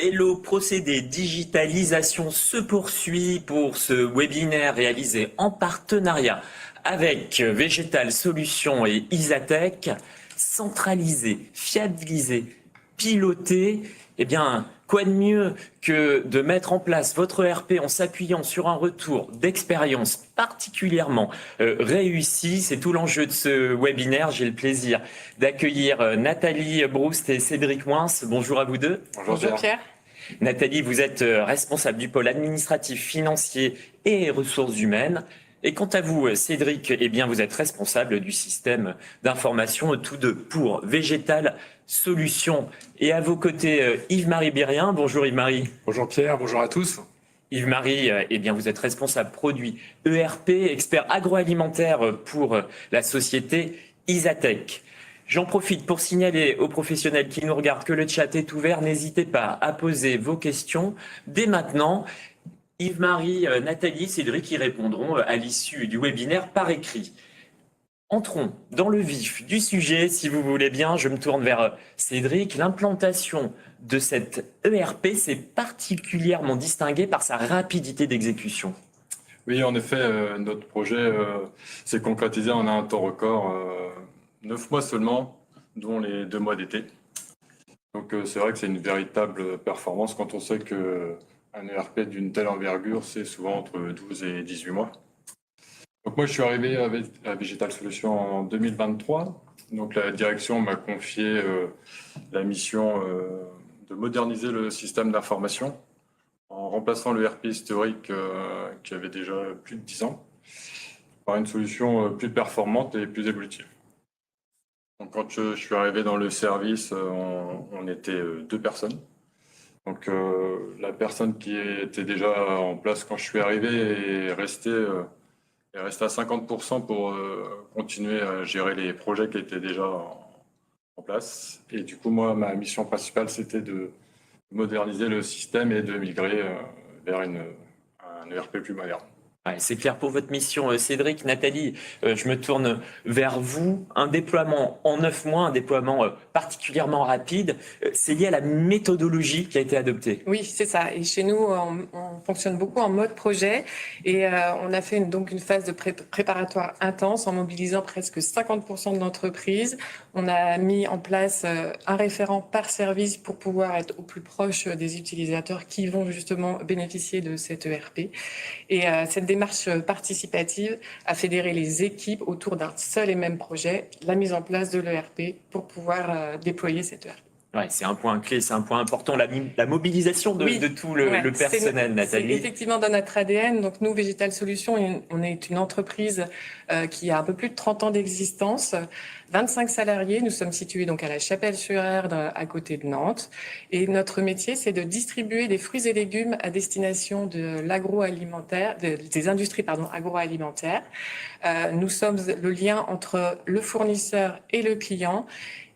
Le procédé digitalisation se poursuit pour ce webinaire réalisé en partenariat avec Végétal Solutions et Isatech. Centralisé, fiabilisé, piloté, eh bien, quoi de mieux que de mettre en place votre ERP en s'appuyant sur un retour d'expérience particulièrement réussi. C'est tout l'enjeu de ce webinaire. J'ai le plaisir d'accueillir Nathalie Broust et Cédric Moins. Bonjour à vous deux. Bonjour Pierre. Nathalie, vous êtes responsable du pôle administratif, financier et ressources humaines. Et quant à vous, Cédric, eh bien, vous êtes responsable du système d'information, tous deux pour Végétal Solutions. Et à vos côtés, Yves-Marie Bérien. Bonjour Yves-Marie. Bonjour Pierre, bonjour à tous. Yves-Marie, eh bien, vous êtes responsable produit ERP, expert agroalimentaire pour la société Isatech. J'en profite pour signaler aux professionnels qui nous regardent que le chat est ouvert. N'hésitez pas à poser vos questions dès maintenant. Yves-Marie, Nathalie, Cédric y répondront à l'issue du webinaire par écrit. Entrons dans le vif du sujet, si vous voulez bien. Je me tourne vers Cédric. L'implantation de cette ERP s'est particulièrement distinguée par sa rapidité d'exécution. Oui, en effet, notre projet s'est concrétisé en un temps record. 9 mois seulement, dont les 2 mois d'été. Donc c'est vrai que c'est une véritable performance quand on sait qu'un ERP d'une telle envergure, c'est souvent entre 12 et 18 mois. Donc moi, je suis arrivé à Végétal Solutions en 2023. Donc la direction m'a confié la mission de moderniser le système d'information en remplaçant l'ERP historique qui avait déjà plus de 10 ans par une solution plus performante et plus évolutive. Donc, quand je suis arrivé dans le service, on était 2 personnes. Donc, la personne qui était déjà en place quand je suis arrivé est restée à 50% pour continuer à gérer les projets qui étaient déjà en place. Et du coup, moi, ma mission principale, c'était de moderniser le système et de migrer vers un ERP plus moderne. Ouais, c'est clair pour votre mission, Cédric. Nathalie, je me tourne vers vous. Un déploiement en 9 mois, un déploiement particulièrement rapide, c'est lié à la méthodologie qui a été adoptée. Oui, c'est ça. Et chez nous, on fonctionne beaucoup en mode projet. Et on a fait donc une phase de préparatoire intense en mobilisant presque 50% de l'entreprise. On a mis en place un référent par service pour pouvoir être au plus proche des utilisateurs qui vont justement bénéficier de cette ERP. Et cette démarche participative a fédéré les équipes autour d'un seul et même projet, la mise en place de l'ERP pour pouvoir déployer cette ERP. Ouais, c'est un point clé, c'est un point important, la mobilisation de tout le personnel, Nathalie. C'est effectivement dans notre ADN. Donc nous, Végétal Solutions, on est une entreprise qui a un peu plus de 30 ans d'existence, 25 salariés. Nous sommes situés donc à La Chapelle-sur-Erdre, à côté de Nantes. Et notre métier, c'est de distribuer des fruits et légumes à destination de l'agroalimentaire, des industries agroalimentaires. Nous sommes le lien entre le fournisseur et le client.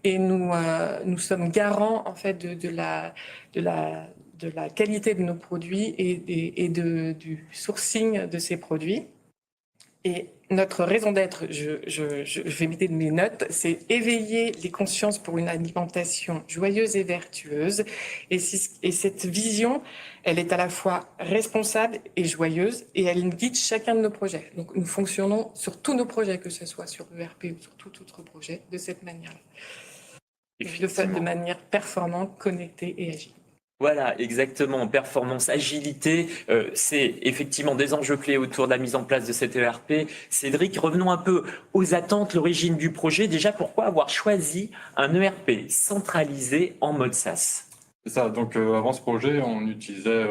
Et nous sommes garants en fait de la qualité de nos produits et du sourcing de ces produits. Et notre raison d'être, je vais mettre mes notes, c'est éveiller les consciences pour une alimentation joyeuse et vertueuse. Et cette vision, elle est à la fois responsable et joyeuse, et elle guide chacun de nos projets. Donc nous fonctionnons sur tous nos projets, que ce soit sur l'ERP ou sur tout autre projet, de cette manière-là. Le fait de manière performante, connectée et agile. Voilà, exactement. Performance, agilité, c'est effectivement des enjeux clés autour de la mise en place de cette ERP. Cédric, revenons un peu aux attentes, l'origine du projet. Déjà, pourquoi avoir choisi un ERP centralisé en mode SaaS? C'est ça. Donc, avant ce projet, on utilisait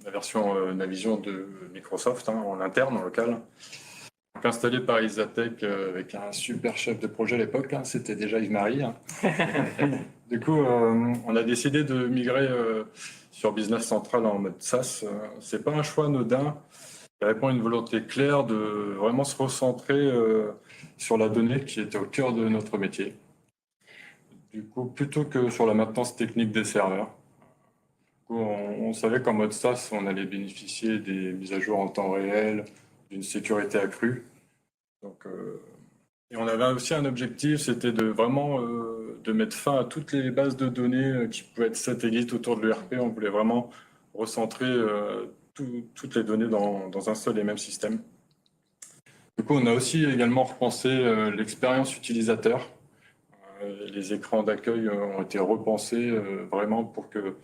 la version Navision de Microsoft en interne, en local. Donc, installé par Isatech avec un super chef de projet à l'époque, c'était déjà Yves-Marie. Du coup, on a décidé de migrer sur Business Central en mode SaaS. C'est pas un choix anodin Ça répond à une volonté claire de vraiment se recentrer sur la donnée qui était au cœur de notre métier. Du coup, plutôt que sur la maintenance technique des serveurs. Du coup, on savait qu'en mode SaaS, on allait bénéficier des mises à jour en temps réel, d'une sécurité accrue. Donc, et on avait aussi un objectif, c'était de vraiment de mettre fin à toutes les bases de données qui pouvaient être satellites autour de l'ERP. On voulait vraiment recentrer toutes les données dans un seul et même système. Du coup, on a aussi également repensé l'expérience utilisateur. Les écrans d'accueil ont été repensés vraiment pour que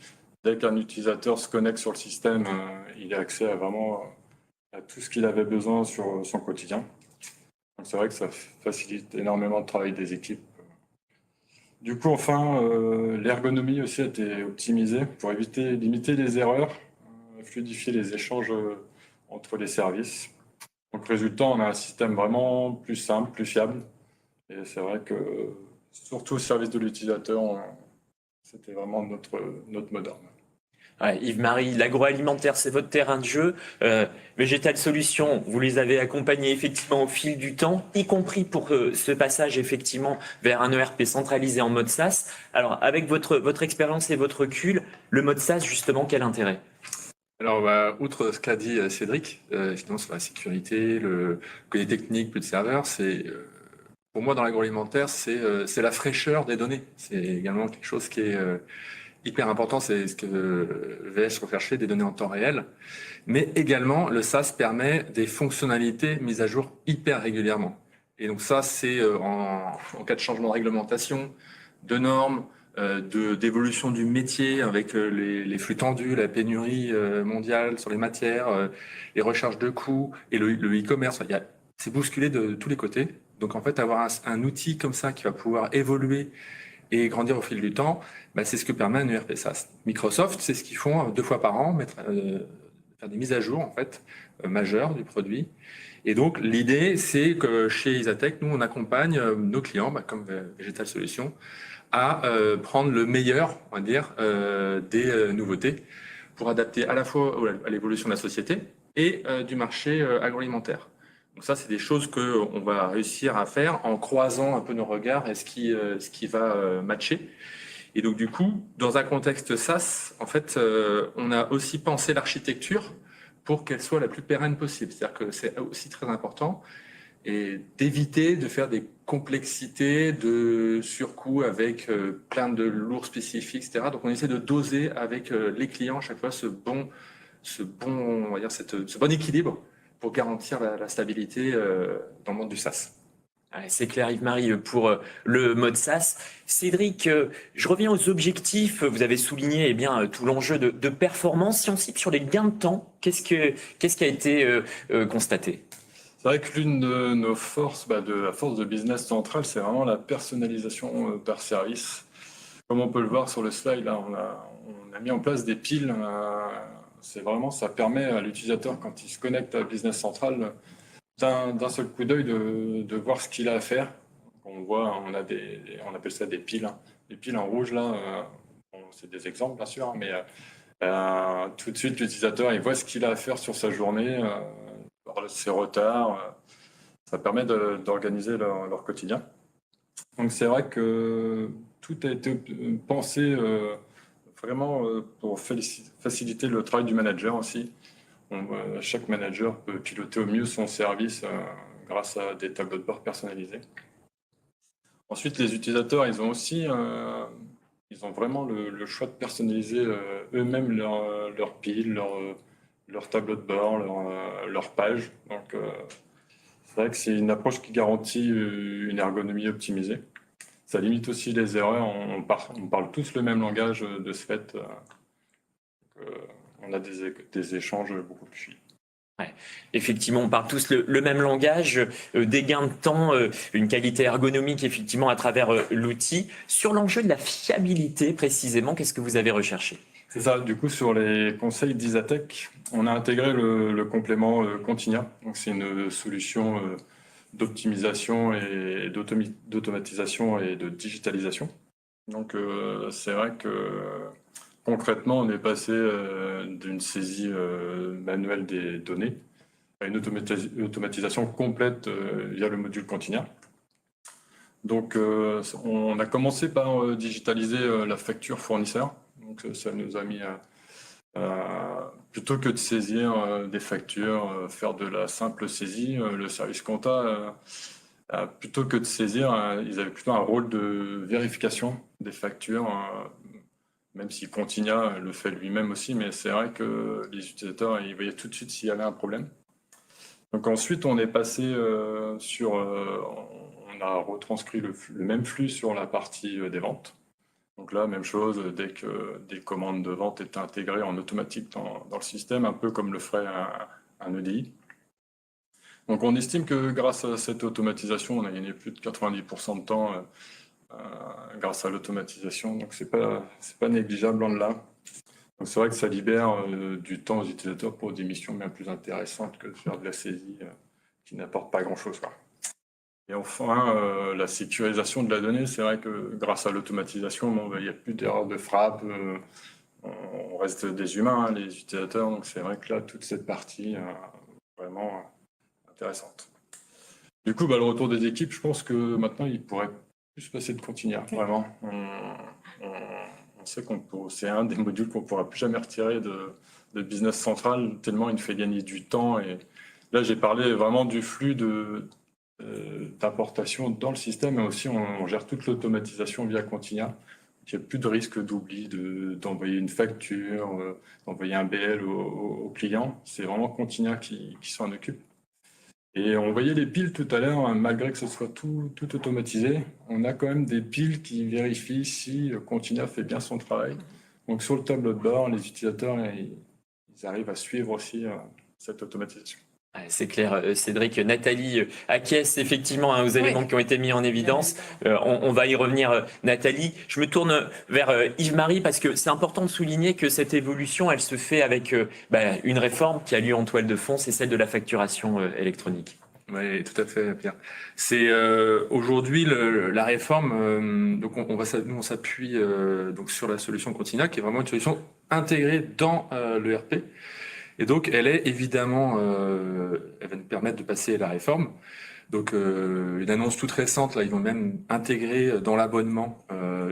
dès qu'un utilisateur se connecte sur le système, il ait accès à vraiment à tout ce qu'il avait besoin sur son quotidien. Donc c'est vrai que ça facilite énormément le travail des équipes. Du coup, enfin, l'ergonomie aussi a été optimisée pour limiter les erreurs, fluidifier les échanges entre les services. Donc résultat, on a un système vraiment plus simple, plus fiable. Et c'est vrai que surtout au service de l'utilisateur, c'était vraiment notre mot d'ordre. Ouais, Yves-Marie, l'agroalimentaire, c'est votre terrain de jeu. Végétal Solutions, vous les avez accompagnés effectivement au fil du temps, y compris pour ce passage effectivement vers un ERP centralisé en mode SaaS. Alors, avec votre expérience et votre recul, le mode SaaS, justement, quel intérêt? Alors, outre ce qu'a dit Cédric, finalement sur la sécurité, le côté technique, plus de serveurs, pour moi dans l'agroalimentaire, c'est la fraîcheur des données. C'est également quelque chose qui est hyper important, c'est ce que VS recherchait, des données en temps réel. Mais également, le SaaS permet des fonctionnalités mises à jour hyper régulièrement. Et donc ça, c'est en cas de changement de réglementation, de normes, d'évolution du métier avec les flux tendus, la pénurie mondiale sur les matières, les recherches de coûts et le e-commerce. C'est bousculé de tous les côtés. Donc en fait, avoir un outil comme ça qui va pouvoir évoluer et grandir au fil du temps, c'est ce que permet un ERP SaaS. Microsoft, c'est ce qu'ils font 2 fois par an, faire des mises à jour en fait majeures du produit. Et donc l'idée, c'est que chez Isatech, nous on accompagne nos clients, comme Végétal Solutions, à prendre le meilleur, on va dire, des nouveautés pour adapter à la fois à l'évolution de la société et du marché agroalimentaire. Donc ça, c'est des choses qu'on va réussir à faire en croisant un peu nos regards et ce qui va matcher. Et donc du coup, dans un contexte SaaS, en fait, on a aussi pensé l'architecture pour qu'elle soit la plus pérenne possible. C'est-à-dire que c'est aussi très important et d'éviter de faire des complexités de surcoût avec plein de lourds spécifiques, etc. Donc on essaie de doser avec les clients à chaque fois ce bon, on va dire ce bon équilibre pour garantir la stabilité dans le monde du SaaS. Ouais, c'est clair, Yves-Marie, pour le mode SaaS. Cédric, je reviens aux objectifs. Vous avez souligné tout l'enjeu de performance. Si on cite sur les gains de temps, qu'est-ce qui a été constaté? C'est vrai que l'une de nos forces, de la force de Business Central, c'est vraiment la personnalisation par service. Comme on peut le voir sur le slide, là, on a mis en place des piles. Ça permet à l'utilisateur, quand il se connecte à Business Central, d'un seul coup d'œil de voir ce qu'il a à faire. On voit, on appelle ça des piles. Les piles en rouge, là, c'est des exemples, bien sûr, mais tout de suite, l'utilisateur, il voit ce qu'il a à faire sur sa journée, ses retards. Ça permet d'organiser leur quotidien. Donc, c'est vrai que tout a été pensé vraiment pour faciliter le travail du manager aussi. Chaque manager peut piloter au mieux son service grâce à des tableaux de bord personnalisés. Ensuite, les utilisateurs, ils ont vraiment le choix de personnaliser eux-mêmes leur pile, leur tableau de bord, leur page. Donc, c'est vrai que c'est une approche qui garantit une ergonomie optimisée. Ça limite aussi les erreurs. On parle tous le même langage de ce fait. On a des échanges beaucoup plus fluides. Ouais. Effectivement, on parle tous le même langage, des gains de temps, une qualité ergonomique effectivement à travers l'outil. Sur l'enjeu de la fiabilité précisément, qu'est-ce que vous avez recherché? C'est ça, du coup sur les conseils d'Isatech, on a intégré le complément Continia. Donc c'est une solution d'optimisation et d'automatisation et de digitalisation. Donc c'est vrai que concrètement, on est passé d'une saisie manuelle des données à une automatisation complète via le module Continia. Donc, on a commencé par digitaliser la facture fournisseur. Donc, ça nous a mis plutôt que de saisir des factures, faire de la simple saisie, le service compta, plutôt que de saisir, ils avaient plutôt un rôle de vérification des factures, même si Continia le fait lui-même aussi, mais c'est vrai que les utilisateurs, ils voyaient tout de suite s'il y avait un problème. Donc ensuite, on est passé on a retranscrit le même flux sur la partie des ventes. Donc là, même chose, dès que des commandes de vente étaient intégrées en automatique dans le système, un peu comme le ferait un EDI. Donc on estime que grâce à cette automatisation, on a gagné plus de 90% de temps grâce à l'automatisation. Donc c'est pas négligeable en là. Donc c'est vrai que ça libère du temps aux utilisateurs pour des missions bien plus intéressantes que de faire de la saisie qui n'apporte pas grand-chose. Et enfin, la sécurisation de la donnée, c'est vrai que grâce à l'automatisation, il n'y a plus d'erreurs de frappe, on reste des humains, les utilisateurs, donc c'est vrai que là, toute cette partie vraiment intéressante. Du coup, le retour des équipes, je pense que maintenant, il pourrait plus se passer de Continia, vraiment. On sait c'est un des modules qu'on ne pourra plus jamais retirer de Business Central, tellement il nous fait gagner du temps. Et là, j'ai parlé vraiment du flux d'importation dans le système, mais aussi on gère toute l'automatisation via Continia. Il n'y a plus de risque d'oubli d'envoyer une facture, d'envoyer un BL au client. C'est vraiment Continia qui s'en occupe. Et on voyait les piles tout à l'heure, malgré que ce soit tout automatisé, on a quand même des piles qui vérifient si Continia fait bien son travail. Donc sur le tableau de bord, les utilisateurs ils arrivent à suivre aussi cette automatisation. C'est clair, Cédric. Nathalie acquiesce effectivement aux éléments qui ont été mis en évidence. On va y revenir, Nathalie. Je me tourne vers Yves-Marie parce que c'est important de souligner que cette évolution, elle se fait avec une réforme qui a lieu en toile de fond, c'est celle de la facturation électronique. Oui, tout à fait, Pierre. C'est aujourd'hui la réforme. Donc on s'appuie donc sur la solution Continia, qui est vraiment une solution intégrée dans l'ERP. Et donc, elle est évidemment, elle va nous permettre de passer la réforme. Donc, une annonce toute récente, là, ils vont même intégrer dans l'abonnement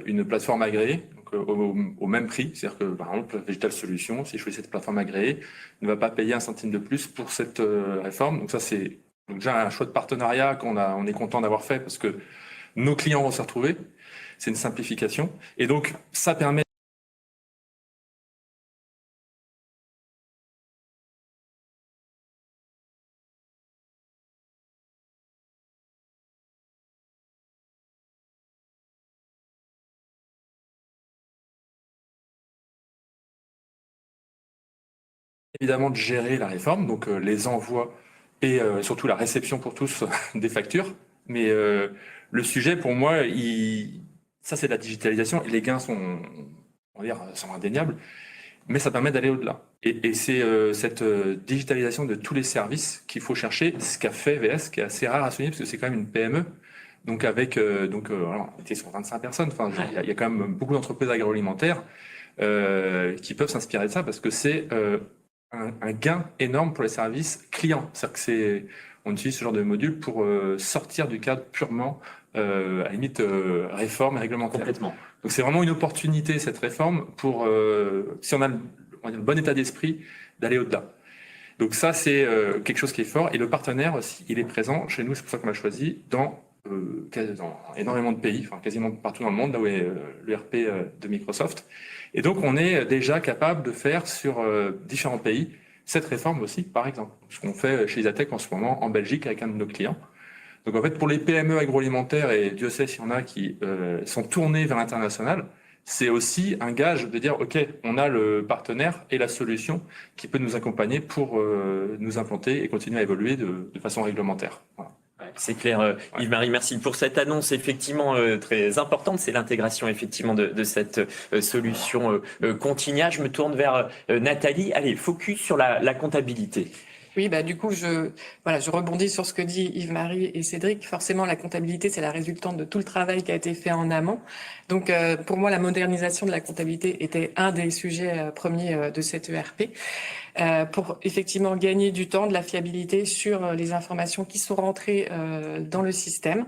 une plateforme agréée, donc, au même prix. C'est-à-dire que, par exemple, Digital Solutions, si je choisis cette plateforme agréée, ne va pas payer un centime de plus pour cette réforme. Donc ça, c'est déjà un choix de partenariat on est content d'avoir fait parce que nos clients vont se retrouver. C'est une simplification. Et donc, ça permet évidemment de gérer la réforme, donc les envois et surtout la réception pour tous des factures. Mais le sujet, pour moi, ça c'est de la digitalisation et les gains sont indéniables, mais ça permet d'aller au-delà. Et c'est cette digitalisation de tous les services qu'il faut chercher, ce qu'a fait VS, qui est assez rare à souligner, parce que c'est quand même une PME. Donc avec on était sur 25 personnes, enfin il y a quand même beaucoup d'entreprises agroalimentaires qui peuvent s'inspirer de ça, parce que c'est un gain énorme pour les services clients. C'est-à-dire on utilise ce genre de module pour sortir du cadre purement, à la limite, réforme et réglementaire. Complètement. Donc c'est vraiment une opportunité, cette réforme, pour, si on a le bon état d'esprit, d'aller au-delà. Donc ça, c'est quelque chose qui est fort. Et le partenaire aussi, il est présent chez nous, c'est pour ça qu'on l'a choisi, dans énormément de pays, enfin quasiment partout dans le monde, là où est l'ERP de Microsoft. Et donc, on est déjà capable de faire sur différents pays cette réforme aussi, par exemple. Ce qu'on fait chez Isatec en ce moment en Belgique avec un de nos clients. Donc, en fait, pour les PME agroalimentaires, et Dieu sait s'il y en a qui sont tournés vers l'international, c'est aussi un gage de dire, OK, on a le partenaire et la solution qui peut nous accompagner pour nous implanter et continuer à évoluer de façon réglementaire. Voilà. C'est clair, Yves-Marie, merci pour cette annonce effectivement très importante. C'est l'intégration effectivement de cette solution Continia. Je me tourne vers Nathalie. Allez, focus sur la comptabilité. Oui, bah, du coup, je rebondis sur ce que dit Yves-Marie et Cédric. Forcément, la comptabilité, c'est la résultante de tout le travail qui a été fait en amont. Donc, pour moi, la modernisation de la comptabilité était un des sujets premiers de cette ERP. Pour effectivement gagner du temps, de la fiabilité sur les informations qui sont rentrées dans le système.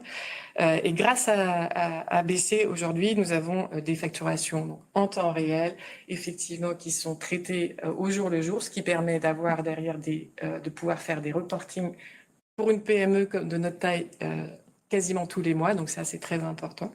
Et grâce à ABC, aujourd'hui, nous avons des facturations donc, en temps réel, effectivement, qui sont traitées au jour le jour, ce qui permet d'avoir derrière de pouvoir faire des reportings pour une PME de notre taille quasiment tous les mois. Donc ça, c'est très important.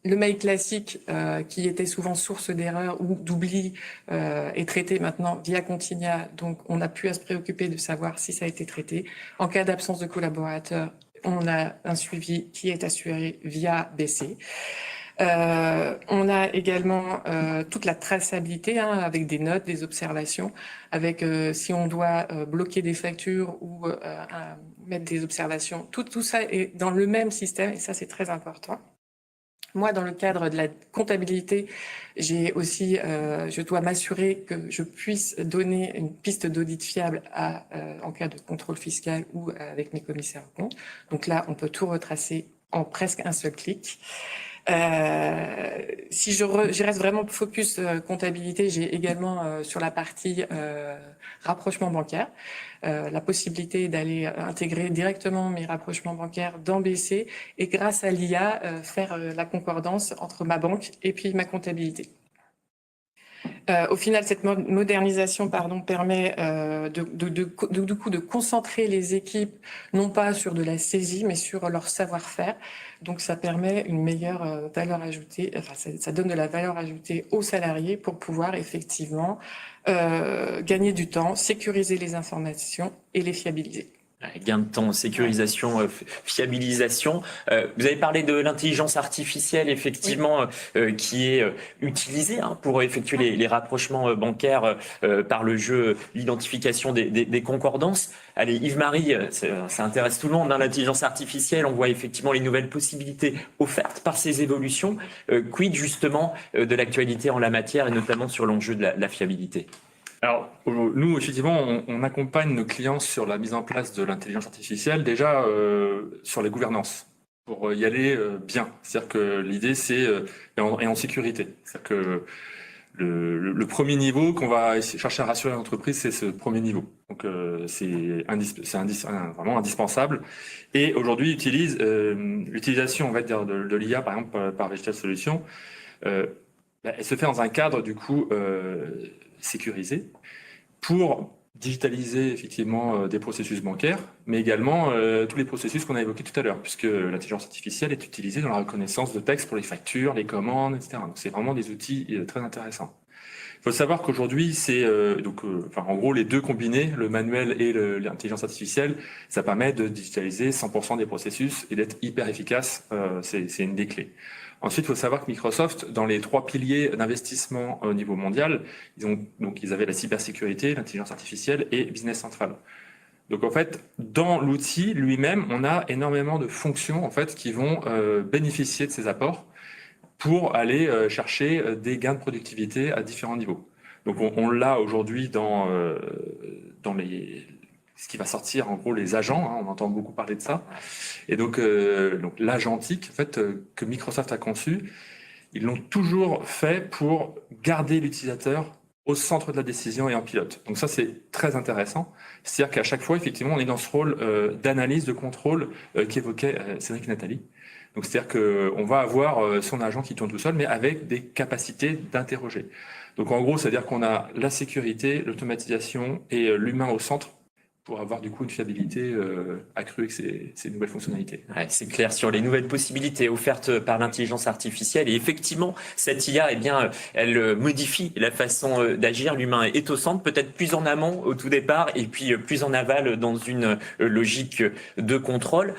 Le mail classique, qui était souvent source d'erreurs ou d'oubli, est traité maintenant via Continia. Donc, on n'a plus à se préoccuper de savoir si ça a été traité. En cas d'absence de collaborateurs, on a un suivi qui est assuré via BC. On a également toute la traçabilité avec des notes, des observations, avec si on doit bloquer des factures ou mettre des observations. Tout ça est dans le même système et ça, c'est très important. Moi, dans le cadre de la comptabilité, j'ai aussi, je dois m'assurer que je puisse donner une piste d'audit fiable en cas de contrôle fiscal ou avec mes commissaires aux comptes. Donc là, on peut tout retracer en presque un seul clic. Si je reste vraiment focus comptabilité, j'ai également sur la partie rapprochement bancaire la possibilité d'aller intégrer directement mes rapprochements bancaires dans BC et grâce à l'IA faire la concordance entre ma banque et puis ma comptabilité. Au final, cette modernisation permet du coup de concentrer les équipes non pas sur de la saisie mais sur leur savoir-faire. Donc ça permet une meilleure valeur ajoutée, enfin ça donne de la valeur ajoutée aux salariés pour pouvoir effectivement gagner du temps, sécuriser les informations et les fiabiliser. Gain de temps, sécurisation, fiabilisation. Vous avez parlé de l'intelligence artificielle, effectivement, qui est utilisée pour effectuer les rapprochements bancaires par le jeu, l'identification des concordances. Allez, Yves-Marie, ça intéresse tout le monde, l'intelligence artificielle. On voit effectivement les nouvelles possibilités offertes par ces évolutions. Quid justement de l'actualité en la matière et notamment sur l'enjeu de la fiabilité? Alors, nous, effectivement, on accompagne nos clients sur la mise en place de l'intelligence artificielle, déjà sur les gouvernances, pour y aller bien. C'est-à-dire que l'idée, c'est et en sécurité. C'est-à-dire que le premier niveau qu'on va chercher à rassurer l'entreprise, c'est ce premier niveau. Donc, c'est vraiment indispensable. Et aujourd'hui, l'utilisation, on va dire, de l'IA, par exemple, par Vegetal Solutions, elle se fait dans un cadre, du coup, sécurisé pour digitaliser effectivement des processus bancaires, mais également tous les processus qu'on a évoqués tout à l'heure, puisque l'intelligence artificielle est utilisée dans la reconnaissance de texte pour les factures, les commandes, etc. Donc c'est vraiment des outils très intéressants. Il faut savoir qu'aujourd'hui, en gros, les deux combinés, le manuel et l'intelligence artificielle, ça permet de digitaliser 100% des processus et d'être hyper efficace. C'est une des clés. Ensuite, il faut savoir que Microsoft, dans les 3 piliers d'investissement au niveau mondial, ils avaient la cybersécurité, l'intelligence artificielle et Business Central. Donc en fait, dans l'outil lui-même, on a énormément de fonctions en fait qui vont bénéficier de ces apports pour aller chercher des gains de productivité à différents niveaux. Donc on l'a aujourd'hui dans ce qui va sortir, en gros, les agents, on entend beaucoup parler de ça. Et donc l'agentique, en fait, que Microsoft a conçu, ils l'ont toujours fait pour garder l'utilisateur au centre de la décision et en pilote. Donc ça, c'est très intéressant. C'est-à-dire qu'à chaque fois, effectivement, on est dans ce rôle d'analyse, de contrôle qu'évoquait Cédric et Nathalie. Donc c'est-à-dire qu'on va avoir son agent qui tourne tout seul, mais avec des capacités d'interroger. Donc en gros, c'est-à-dire qu'on a la sécurité, l'automatisation et l'humain au centre pour avoir du coup une fiabilité accrue avec ces nouvelles fonctionnalités. Ouais, c'est clair sur les nouvelles possibilités offertes par l'intelligence artificielle. Et effectivement, cette IA, elle modifie la façon d'agir. L'humain est au centre, peut-être plus en amont au tout départ et puis plus en aval dans une logique de contrôle.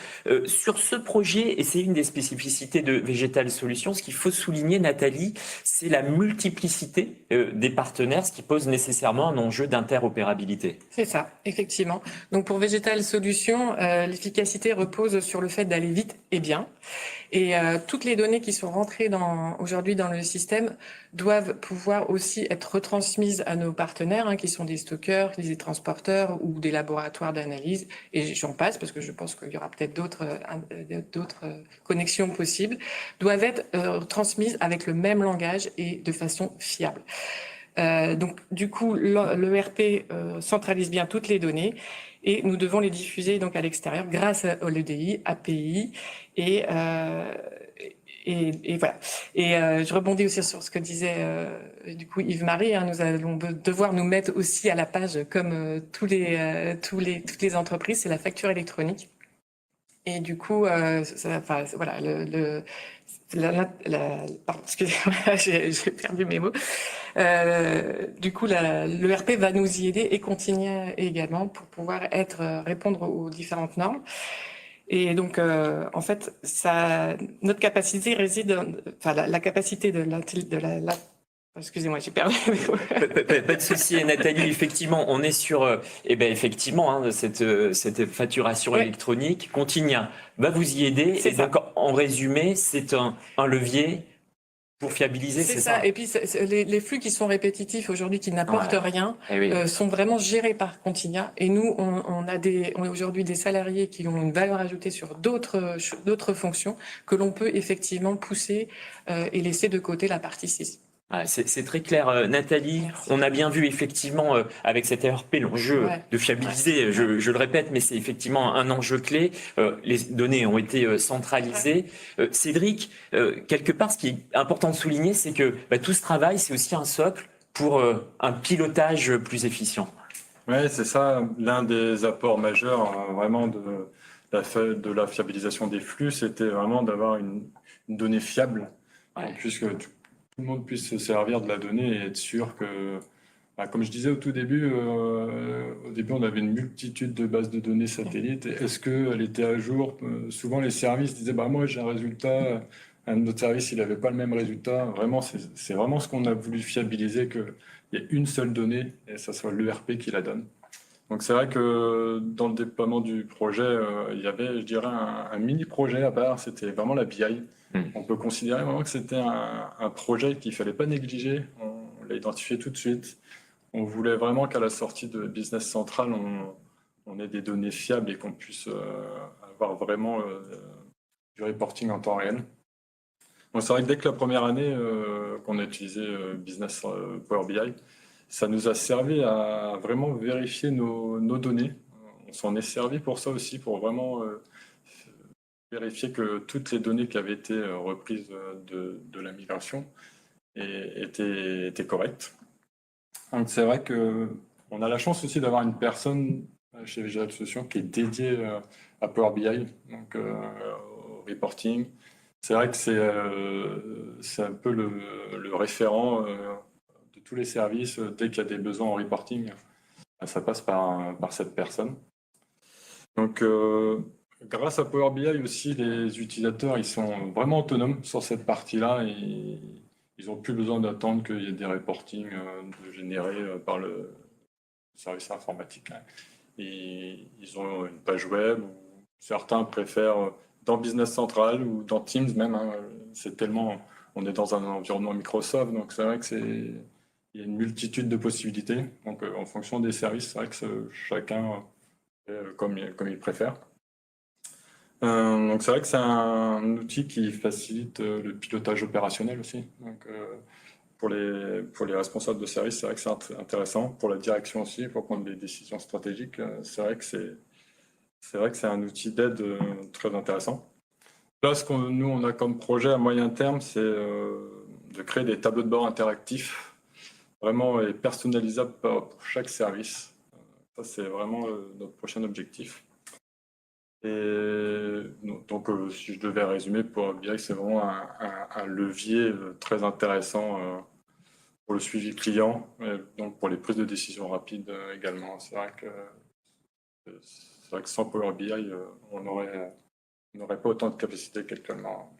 Sur ce projet, et c'est une des spécificités de Vegetal Solutions, ce qu'il faut souligner, Nathalie, c'est la multiplicité des partenaires, ce qui pose nécessairement un enjeu d'interopérabilité. C'est ça, effectivement. Exactement. Donc pour Vegetal Solutions, l'efficacité repose sur le fait d'aller vite et bien. Et toutes les données qui sont rentrées aujourd'hui dans le système doivent pouvoir aussi être retransmises à nos partenaires, qui sont des stockeurs, des transporteurs ou des laboratoires d'analyse. Et j'en passe parce que je pense qu'il y aura peut-être d'autres connexions possibles, doivent être transmises avec le même langage et de façon fiable. Donc, du coup, l'ERP centralise bien toutes les données et nous devons les diffuser donc à l'extérieur grâce au l'EDI, API et voilà. Et je rebondis aussi sur ce que disait du coup Yves-Marie. Nous allons devoir nous mettre aussi à la page comme toutes les entreprises, c'est la facture électronique. Et du coup, voilà, pardon, excusez-moi, j'ai perdu mes mots. Du coup, l'ERP va nous y aider et continuer également pour pouvoir répondre aux différentes normes. Et donc, en fait, notre capacité réside, la capacité excusez-moi, j'ai perdu mes mots. Pas de souci, Nathalie. Effectivement, on est sur, effectivement, cette facturation électronique. Continia va vous y aider. C'est et ça. donc, en résumé, c'est un levier pour fiabiliser, c'est ça. Et puis, les flux qui sont répétitifs aujourd'hui, qui n'apportent rien, sont vraiment gérés par Continia. Et nous, on a aujourd'hui des salariés qui ont une valeur ajoutée sur d'autres fonctions que l'on peut effectivement pousser et laisser de côté la partie saisie. C'est très clair, Nathalie. Merci. On a bien vu effectivement avec cet ERP l'enjeu de fiabiliser. Je le répète, mais c'est effectivement un enjeu clé. Les données ont été centralisées. Cédric, quelque part, ce qui est important de souligner, c'est que tout ce travail, c'est aussi un socle pour un pilotage plus efficient. Oui, c'est ça. L'un des apports majeurs vraiment de la fiabilisation des flux, c'était vraiment d'avoir une donnée fiable, puisque tout le monde puisse se servir de la donnée et être sûr que, comme je disais au tout début, on avait une multitude de bases de données satellites. Est-ce qu'elle était à jour? Souvent, les services disaient, moi j'ai un résultat, un autre service, il n'avait pas le même résultat. Vraiment, c'est vraiment ce qu'on a voulu fiabiliser, qu'il y ait une seule donnée et ça soit l'ERP qui la donne. Donc c'est vrai que dans le déploiement du projet, il y avait, je dirais, un mini-projet à part, c'était vraiment la BI. On peut considérer vraiment que c'était un projet qu'il ne fallait pas négliger. On l'a identifié tout de suite. On voulait vraiment qu'à la sortie de Business Central, on ait des données fiables et qu'on puisse avoir vraiment du reporting en temps réel. Donc c'est vrai que dès que la première année qu'on a utilisé Business Power BI, ça nous a servi à vraiment vérifier nos données. On s'en est servi pour ça aussi, pour vraiment vérifier que toutes les données qui avaient été reprises de la migration étaient correctes. Donc c'est vrai qu'on a la chance aussi d'avoir une personne chez Vegetal Solutions qui est dédiée à Power BI, donc au reporting. C'est vrai que c'est un peu le référent de tous les services. Dès qu'il y a des besoins en reporting, ça passe par cette personne. Donc grâce à Power BI aussi, les utilisateurs ils sont vraiment autonomes sur cette partie-là. Ils n'ont plus besoin d'attendre qu'il y ait des reportings générés par le service informatique. Et ils ont une page web. Certains préfèrent dans Business Central ou dans Teams même. C'est tellement, on est dans un environnement Microsoft, donc c'est vrai que il y a une multitude de possibilités. Donc en fonction des services, c'est vrai que chacun fait comme il préfère. Donc c'est vrai que c'est un outil qui facilite le pilotage opérationnel aussi. Donc pour les responsables de service, c'est vrai que c'est intéressant. Pour la direction aussi, pour prendre des décisions stratégiques, c'est vrai que c'est un outil d'aide très intéressant. Là, ce nous on a comme projet à moyen terme, c'est de créer des tableaux de bord interactifs, vraiment et personnalisables pour chaque service. Ça, c'est vraiment notre prochain objectif. Et donc, si je devais résumer, Power BI, c'est vraiment un levier très intéressant pour le suivi client, et donc pour les prises de décision rapides également. C'est vrai que sans Power BI, on n'aurait pas autant de capacité qu'actuellement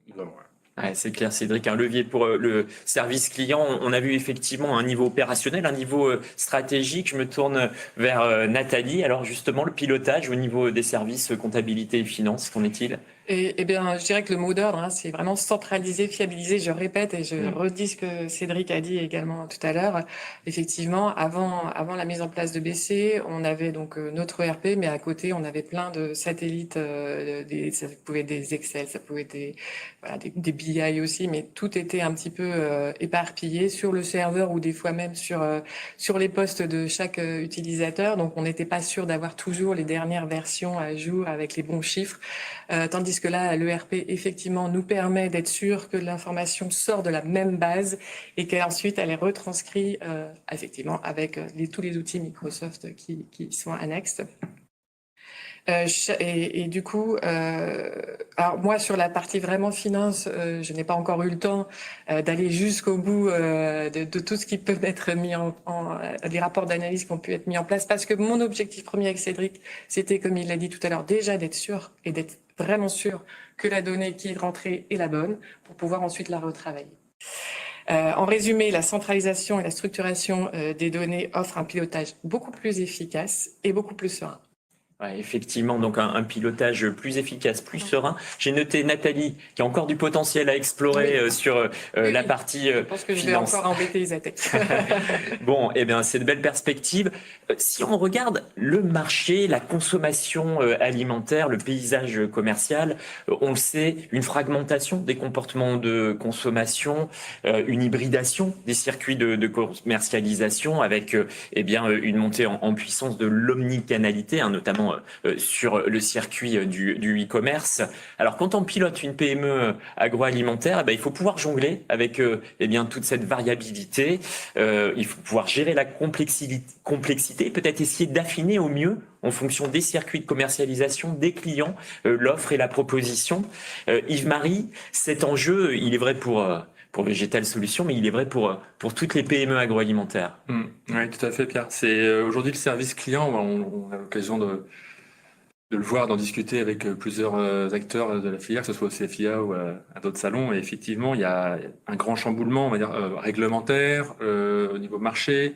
nous avons. Ouais, c'est clair, Cédric, un levier pour le service client. On a vu effectivement un niveau opérationnel, un niveau stratégique. Je me tourne vers Nathalie. Alors justement, le pilotage au niveau des services comptabilité et finance, qu'en est-il? Et bien, je dirais que le mot d'ordre, hein, c'est vraiment centraliser, fiabiliser. Je répète et je Mm. redis ce que Cédric a dit également tout à l'heure. Effectivement, avant la mise en place de BC, on avait donc notre ERP, mais à côté, on avait plein de satellites. Ça pouvait être des Excel, ça pouvait être des BI aussi, mais tout était un petit peu éparpillé sur le serveur ou des fois même sur les postes de chaque utilisateur. Donc, on n'était pas sûr d'avoir toujours les dernières versions à jour avec les bons chiffres. Tandis que là, l'ERP, effectivement, nous permet d'être sûr que l'information sort de la même base et qu'ensuite, elle est retranscrite, effectivement, avec tous les outils Microsoft qui sont annexes. Et du coup, alors moi sur la partie vraiment finance, je n'ai pas encore eu le temps d'aller jusqu'au bout de tout ce qui peut être mis les rapports d'analyse qui ont pu être mis en place, parce que mon objectif premier avec Cédric, c'était, comme il l'a dit tout à l'heure, déjà d'être sûr et d'être vraiment sûr que la donnée qui est rentrée est la bonne pour pouvoir ensuite la retravailler. En résumé, la centralisation et la structuration des données offrent un pilotage beaucoup plus efficace et beaucoup plus serein. Ouais, effectivement, donc un pilotage plus efficace, plus serein. J'ai noté Nathalie, qui a encore du potentiel à explorer Oui. sur Oui, la oui. partie Je pense que je vais finance. encore embêter Isatec. Bon, eh bien, c'est de belles perspectives. Si on regarde le marché, la consommation alimentaire, le paysage commercial, on le sait, une fragmentation des comportements de consommation, une hybridation des circuits de commercialisation avec eh bien, une montée en puissance de l'omnicanalité, hein, notamment sur le circuit du e-commerce. Alors, quand on pilote une PME agroalimentaire, eh bien, il faut pouvoir jongler avec eh bien, toute cette variabilité. Il faut pouvoir gérer la complexité, peut-être essayer d'affiner au mieux en fonction des circuits de commercialisation, des clients, l'offre et la proposition. Yves-Marie, cet enjeu, il est vrai pour Végétal Solutions, mais il est vrai pour toutes les PME agroalimentaires. Oui, tout à fait, Pierre. C'est aujourd'hui le service client. On a l'occasion de le voir, d'en discuter avec plusieurs acteurs de la filière, que ce soit au CFIA ou à d'autres salons. Et effectivement, il y a un grand chamboulement, on va dire, réglementaire au niveau marché.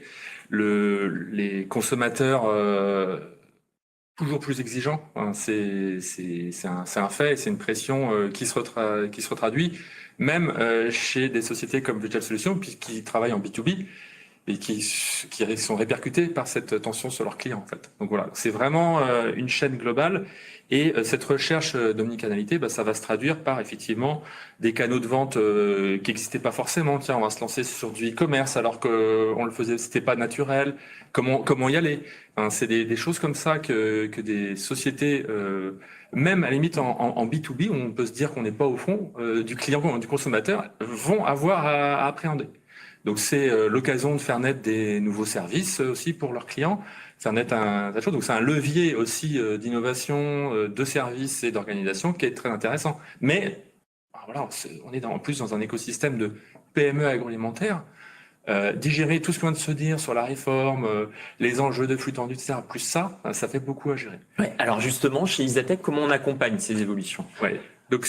Les consommateurs toujours plus exigeants. Hein, c'est un fait, et c'est une pression qui se retraduit même chez des sociétés comme Végétal Solutions, qui travaillent en B2B et qui sont répercutés par cette tension sur leurs clients, en fait. Donc voilà, c'est vraiment une chaîne globale, et cette recherche d'omnicanalité, ça va se traduire par effectivement des canaux de vente qui n'existaient pas forcément. Tiens, on va se lancer sur du e-commerce alors qu'on le faisait, c'était pas naturel. Comment y aller, hein, c'est des choses comme ça que des sociétés, même à la limite en B2B, où on peut se dire qu'on n'est pas au fond du client, du consommateur, vont avoir à appréhender. Donc c'est l'occasion de faire naître des nouveaux services aussi pour leurs clients, faire naître un tas de choses. Donc c'est un levier aussi d'innovation, de services et d'organisation qui est très intéressant. Mais voilà, on est en plus dans un écosystème de PME agroalimentaire. Digérer tout ce qu'on vient de se dire sur la réforme, les enjeux de flux tendus, etc., plus ça fait beaucoup à gérer. Ouais, alors justement, chez Isatec, comment on accompagne ces évolutions? Ouais. Donc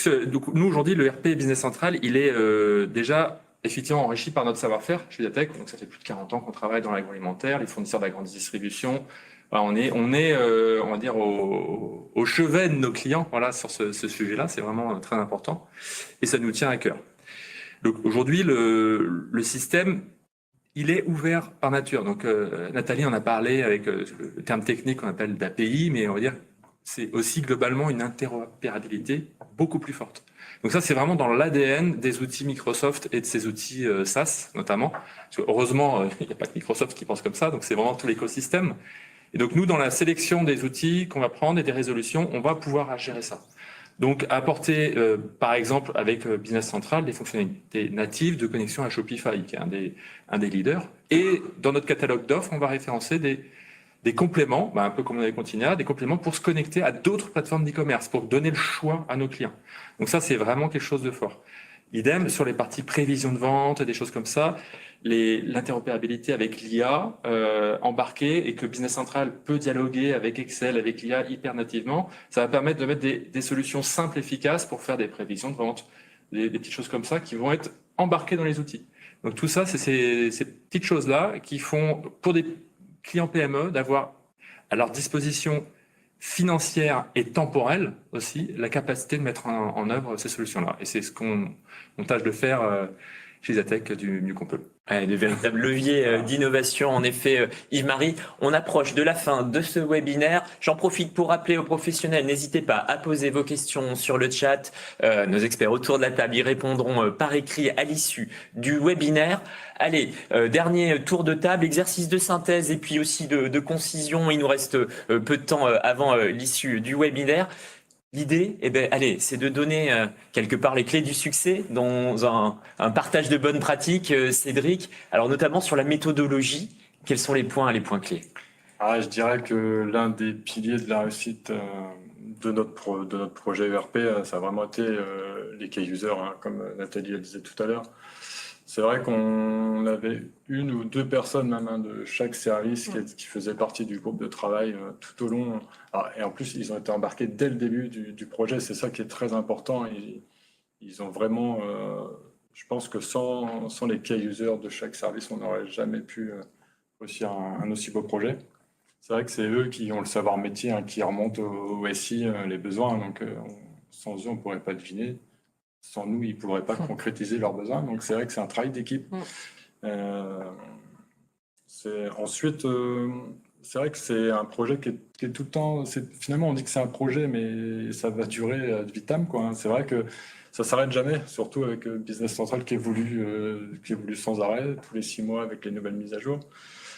nous aujourd'hui, le RP Business Central, il est déjà effectivement enrichi par notre savoir-faire chez Isatec. Donc ça fait plus de 40 ans qu'on travaille dans l'agroalimentaire, les fournisseurs de la grande distribution. Voilà, on est on va dire au chevet de nos clients, voilà, sur ce sujet-là. C'est vraiment très important et ça nous tient à cœur. Donc aujourd'hui, le système, il est ouvert par nature. Donc Nathalie en a parlé avec le terme technique qu'on appelle d'API, mais on va dire c'est aussi globalement une interopérabilité beaucoup plus forte. Donc ça, c'est vraiment dans l'ADN des outils Microsoft et de ces outils SaaS notamment. Parce que heureusement, il n'y a pas que Microsoft qui pense comme ça, donc c'est vraiment tout l'écosystème. Et donc nous, dans la sélection des outils qu'on va prendre et des résolutions, on va pouvoir gérer ça. Donc apporter, par exemple, avec Business Central, des fonctionnalités natives de connexion à Shopify, qui est un des leaders. Et dans notre catalogue d'offres, on va référencer des compléments, un peu comme on avait Continia, des compléments pour se connecter à d'autres plateformes d'e-commerce, pour donner le choix à nos clients. Donc ça, c'est vraiment quelque chose de fort. Idem sur les parties prévision de vente, des choses comme ça, l'interopérabilité avec l'IA embarquée, et que Business Central peut dialoguer avec Excel, avec l'IA hyper nativement, ça va permettre de mettre des solutions simples, efficaces pour faire des prévisions de vente, des petites choses comme ça qui vont être embarquées dans les outils. Donc tout ça, c'est ces petites choses-là qui font, pour des clients PME, d'avoir à leur disposition financière et temporelle aussi, la capacité de mettre en œuvre ces solutions-là. Et c'est ce qu'on tâche de faire chez Isatech du mieux qu'on peut. Ouais, de véritables leviers d'innovation, en effet, Yves-Marie. On approche de la fin de ce webinaire. J'en profite pour rappeler aux professionnels, n'hésitez pas à poser vos questions sur le chat. Nos experts autour de la table y répondront par écrit à l'issue du webinaire. Allez, dernier tour de table, exercice de synthèse et puis aussi de concision. Il nous reste peu de temps avant l'issue du webinaire. L'idée, allez, c'est de donner quelque part les clés du succès dans un partage de bonnes pratiques, Cédric. Alors notamment sur la méthodologie, quels sont les points clés? Je dirais que l'un des piliers de la réussite de notre projet ERP, ça a vraiment été les key users, hein, comme Nathalie le disait tout à l'heure. C'est vrai qu'on avait une ou deux personnes même de chaque service qui faisaient partie du groupe de travail tout au long. Et en plus, ils ont été embarqués dès le début du projet. C'est ça qui est très important. Ils ont vraiment, je pense que sans les key users de chaque service, on n'aurait jamais pu réussir un aussi beau projet. C'est vrai que c'est eux qui ont le savoir métier, hein, qui remontent au SI les besoins. Donc, sans eux, on ne pourrait pas deviner. Sans nous, ils ne pourraient pas concrétiser leurs besoins. Donc, c'est vrai que c'est un travail d'équipe. Ensuite, c'est vrai que c'est un projet qui est tout le temps... Finalement, on dit que c'est un projet, mais ça va durer ad vitam, quoi. C'est vrai que ça ne s'arrête jamais, surtout avec Business Central qui évolue sans arrêt, tous les 6 mois avec les nouvelles mises à jour.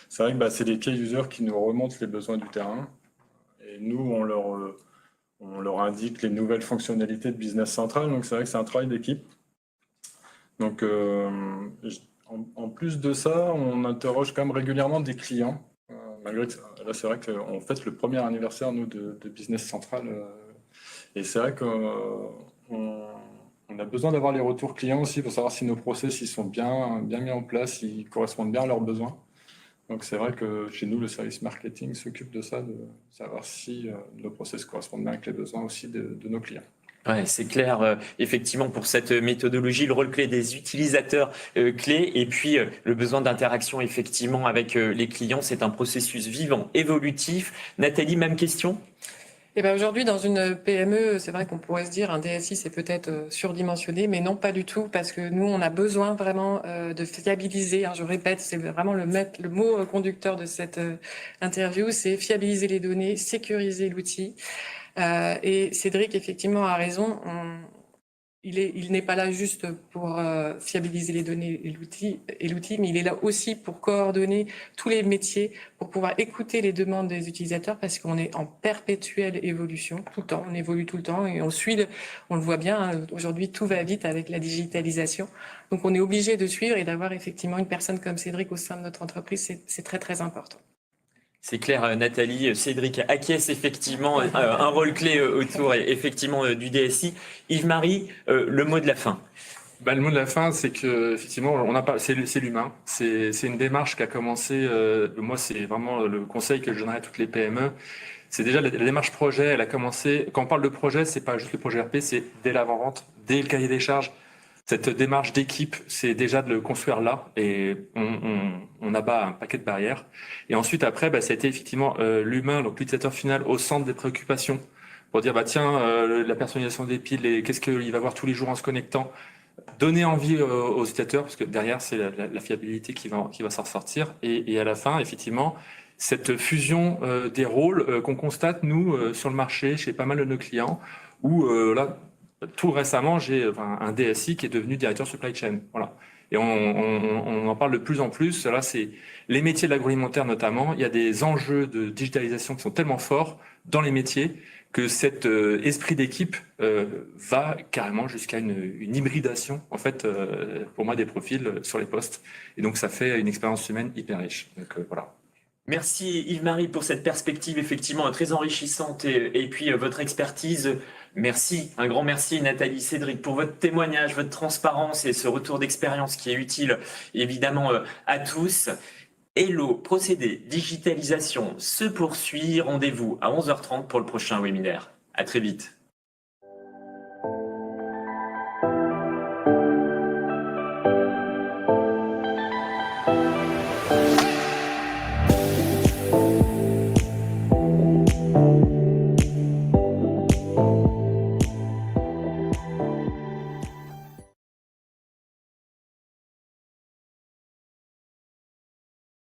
C'est vrai que c'est les key users qui nous remontent les besoins du terrain. Et nous, on leur indique les nouvelles fonctionnalités de Business Central. Donc, c'est vrai que c'est un travail d'équipe. Donc, en plus de ça, on interroge quand même régulièrement des clients. Malgré que là, c'est vrai qu'on fête le premier anniversaire, nous, de Business Central. Et c'est vrai qu'on a besoin d'avoir les retours clients aussi pour savoir si nos process ils sont bien mis en place, ils correspondent bien à leurs besoins. Donc, c'est vrai que chez nous, le service marketing s'occupe de ça, de savoir si nos process correspondent bien avec les besoins aussi de nos clients. Ouais, c'est clair, effectivement, pour cette méthodologie, le rôle clé des utilisateurs clés et puis le besoin d'interaction, effectivement, avec les clients. C'est un processus vivant, évolutif. Nathalie, même question? Aujourd'hui, dans une PME, c'est vrai qu'on pourrait se dire un DSI, c'est peut-être surdimensionné, mais non, pas du tout, parce que nous, on a besoin vraiment de fiabiliser. Je répète, c'est vraiment le mot conducteur de cette interview, c'est fiabiliser les données, sécuriser l'outil. Et Cédric, effectivement, a raison. Il n'est pas là juste pour fiabiliser les données et l'outil, mais il est là aussi pour coordonner tous les métiers, pour pouvoir écouter les demandes des utilisateurs, parce qu'on est en perpétuelle évolution tout le temps. On évolue tout le temps et on le voit bien. Aujourd'hui, tout va vite avec la digitalisation. Donc, on est obligé de suivre et d'avoir effectivement une personne comme Cédric au sein de notre entreprise. C'est très, très important. C'est clair, Nathalie. Cédric acquiesce effectivement un rôle clé autour effectivement du DSI. Yves-Marie, le mot de la fin. Le mot de la fin, c'est que effectivement, c'est l'humain. C'est une démarche qui a commencé. Moi, c'est vraiment le conseil que je donnerais à toutes les PME. C'est déjà la démarche projet. Elle a commencé. Quand on parle de projet, c'est pas juste le projet RP, c'est dès l'avant-vente, dès le cahier des charges. Cette démarche d'équipe, c'est déjà de le construire là, et on abat un paquet de barrières. Et ensuite, après, ça a été effectivement l'humain, donc l'utilisateur final, au centre des préoccupations, pour dire la personnalisation des piles, qu'est-ce qu'il va voir tous les jours en se connectant, donner envie aux utilisateurs, parce que derrière, c'est la fiabilité qui va s'en ressortir. Et à la fin, effectivement, cette fusion des rôles qu'on constate, nous, sur le marché, chez pas mal de nos clients, où là, tout récemment, j'ai un DSI qui est devenu directeur supply chain. Voilà. Et on en parle de plus en plus. Là, c'est les métiers de l'agroalimentaire notamment. Il y a des enjeux de digitalisation qui sont tellement forts dans les métiers que cet esprit d'équipe va carrément jusqu'à une hybridation, en fait, pour moi, des profils sur les postes. Et donc, ça fait une expérience humaine hyper riche. Donc, voilà. Merci Yves-Marie pour cette perspective effectivement très enrichissante et puis votre expertise. Merci, un grand merci Nathalie, Cédric pour votre témoignage, votre transparence et ce retour d'expérience qui est utile évidemment à tous. Hello, procédé digitalisation se poursuit. Rendez-vous à 11h30 pour le prochain webinaire. À très vite.